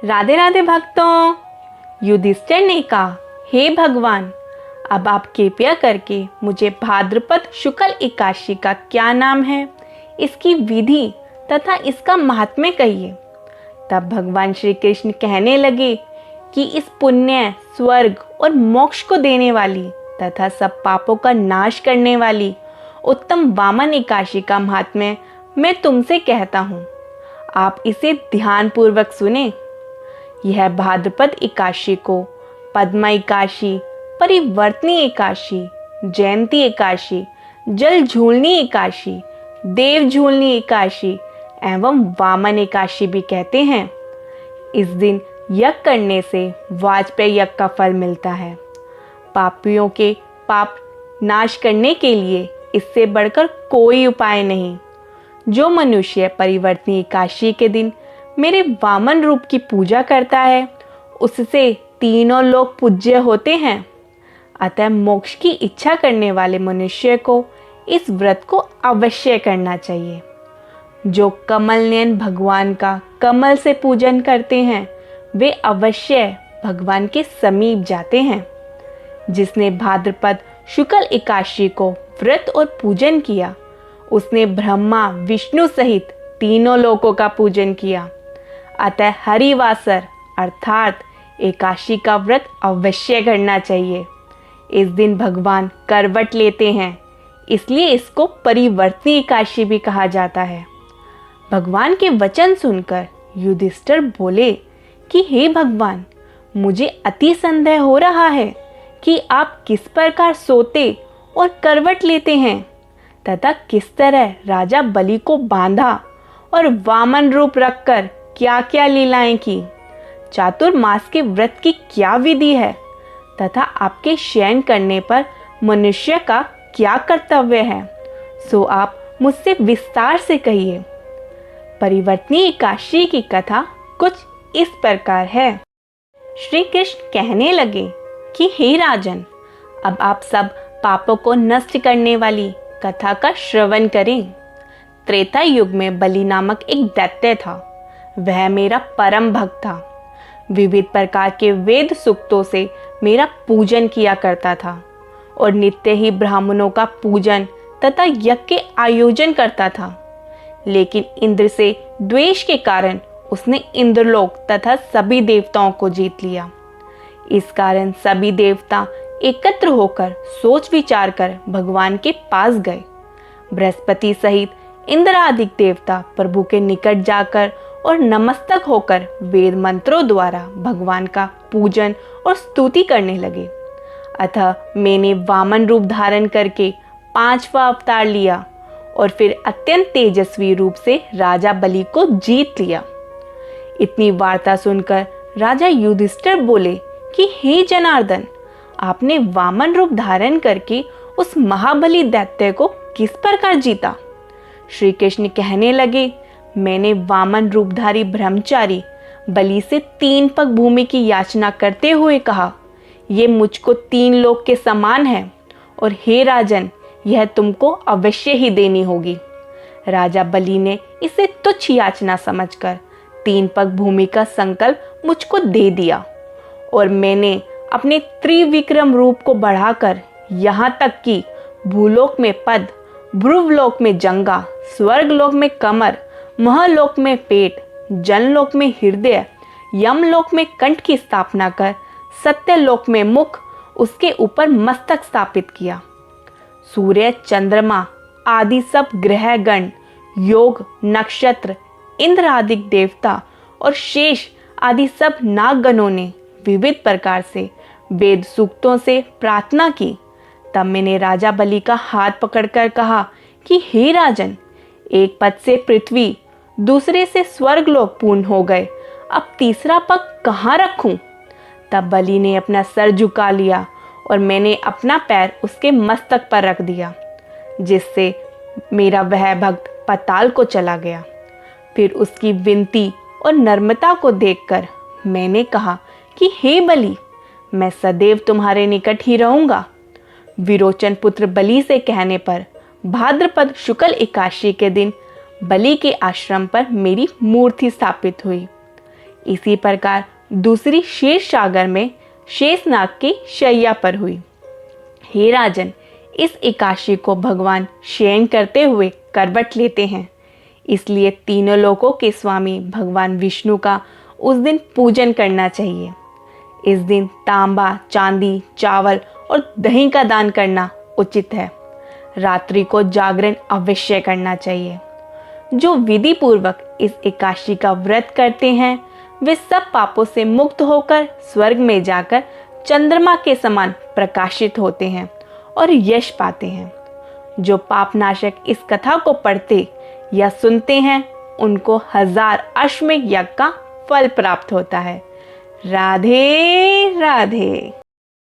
राधे राधे भक्तों। युधिष्ठिर ने कहा, हे भगवान, अब आप कृपया करके मुझे भाद्रपद शुक्ल एकादशी का क्या नाम है, इसकी विधि तथा इसका महात्म्य कहिए। तब भगवान श्री कृष्ण कहने लगे कि इस पुण्य, स्वर्ग और मोक्ष को देने वाली तथा सब पापों का नाश करने वाली उत्तम वामन एकादशी का महात्म्य मैं तुमसे कहता हूँ। आप इसे ध्यानपूर्वक सुने। यह भाद्रपद एकादशी को पद्मा एकादशी, परिवर्तनी एकादशी, जयंती एकादशी, जल झूलनी एकादशी, देव झूलनी एकादशी एवं वामन एकादशी भी कहते हैं। इस दिन यज्ञ करने से वाजपेय यज्ञ का फल मिलता है। पापियों के पाप नाश करने के लिए इससे बढ़कर कोई उपाय नहीं। जो मनुष्य परिवर्तनी एकादशी के दिन मेरे वामन रूप की पूजा करता है, उससे तीनों लोग पूज्य होते हैं। अतः मोक्ष की इच्छा करने वाले मनुष्य को इस व्रत को अवश्य करना चाहिए। जो कमल नयन भगवान का कमल से पूजन करते हैं, वे अवश्य भगवान के समीप जाते हैं। जिसने भाद्रपद शुक्ल एकादशी को व्रत और पूजन किया, उसने ब्रह्मा विष्णु सहित तीनों लोकों का पूजन किया। अतः हरिवासर अर्थात एकादशी का व्रत अवश्य करना चाहिए। इस दिन भगवान करवट लेते हैं, इसलिए इसको परिवर्तनी एकादशी भी कहा जाता है। भगवान के वचन सुनकर युधिष्ठिर बोले कि हे भगवान, मुझे अति संदेह हो रहा है कि आप किस प्रकार सोते और करवट लेते हैं तथा किस तरह राजा बलि को बांधा और वामन रूप रखकर क्या क्या लीलाएं की। चातुर्मास के व्रत की क्या विधि है तथा आपके शयन करने पर मनुष्य का क्या कर्तव्य है, सो आप मुझसे विस्तार से कहिए। परिवर्तनी एकादशी की कथा कुछ इस प्रकार है। श्री कृष्ण कहने लगे कि हे राजन, अब आप सब पापों को नष्ट करने वाली कथा का श्रवण करें। त्रेता युग में बलि नामक एक दैत्य था। वह मेरा परम भक्त था। विविध प्रकार के वेद सूक्तों से मेरा पूजन किया करता था और नित्य ही ब्राह्मणों का पूजन तथा यज्ञ के आयोजन करता था। लेकिन इंद्र से द्वेष के कारण उसने इंद्रलोक तथा सभी देवताओं को जीत लिया। इस कारण सभी देवता एकत्र होकर सोच विचार कर भगवान के पास गए। बृहस्पति सहित इंद्र आदि देवता प्रभु के निकट जाकर और नमस्तक होकर वेद मंत्रों द्वारा भगवान का पूजन और स्तुति करने लगे। अतः मैंने वामन रूप धारण करके 5वां अवतार लिया और फिर अत्यंत तेजस्वी रूप से राजा बलि को जीत लिया। इतनी वार्ता सुनकर राजा युधिष्ठिर बोले कि हे जनार्दन, आपने वामन रूप धारण करके उस महाबली दैत्य को किस प्रकार जीता। श्री कृष्ण कहने लगे, मैंने वामन रूपधारी ब्रह्मचारी बलि से 3 पग भूमि की याचना करते हुए कहा, ये मुझको 3 लोक के समान है और हे राजन, यह तुमको अवश्य ही देनी होगी। राजा बलि ने इसे तुच्छ याचना समझकर 3 पग भूमि का संकल्प मुझको दे दिया और मैंने अपने त्रिविक्रम रूप को बढ़ाकर यहाँ तक कि भूलोक में पद, भ्रुवलोक में जंगा, स्वर्गलोक में कमर, महलोक में पेट, जनलोक में हृदय, यमलोक में कंठ की स्थापना कर सत्यलोक में मुख, उसके ऊपर मस्तक स्थापित किया। सूर्य, चंद्रमा आदि सब ग्रह गण, योग, नक्षत्र, इंद्र आदि देवता और शेष आदि सब नागगणों ने विविध प्रकार से वेद सूक्तों से प्रार्थना की। तब मैंने राजा बलि का हाथ पकड़कर कहा कि हे राजन, एक पद से पृथ्वी, दूसरे से स्वर्गलोक पूर्ण हो गए, अब तीसरा पग कहाँ रखूं? तब बलि ने अपना सर झुका लिया और मैंने अपना पैर उसके मस्तक पर रख दिया, जिससे मेरा वह भक्त पाताल को चला गया। फिर उसकी विनती और नम्रता को देखकर मैंने कहा कि हे बलि, मैं सदैव तुम्हारे निकट ही रहूंगा। विरोचन पुत्र बलि से कहने पर भाद्रपद शुक्ल एकादशी के दिन बलि के आश्रम पर मेरी मूर्ति स्थापित हुई। इसी प्रकार दूसरी क्षीर सागर में शेषनाग की शैया पर हुई। हे राजन, इस एकादशी को भगवान शयन करते हुए करवट लेते हैं, इसलिए तीनों लोकों के स्वामी भगवान विष्णु का उस दिन पूजन करना चाहिए। इस दिन तांबा, चांदी, चावल और दही का दान करना उचित है। रात्रि को जागरण अवश्य करना चाहिए। जो विधि पूर्वक इस एकादशी का व्रत करते हैं वे सब पापों से मुक्त होकर स्वर्ग में जाकर चंद्रमा के समान प्रकाशित होते हैं और यश पाते हैं। जो पापनाशक इस कथा को पढ़ते या सुनते हैं उनको 1000 अश्वमेध यज्ञ का फल प्राप्त होता है। राधे राधे।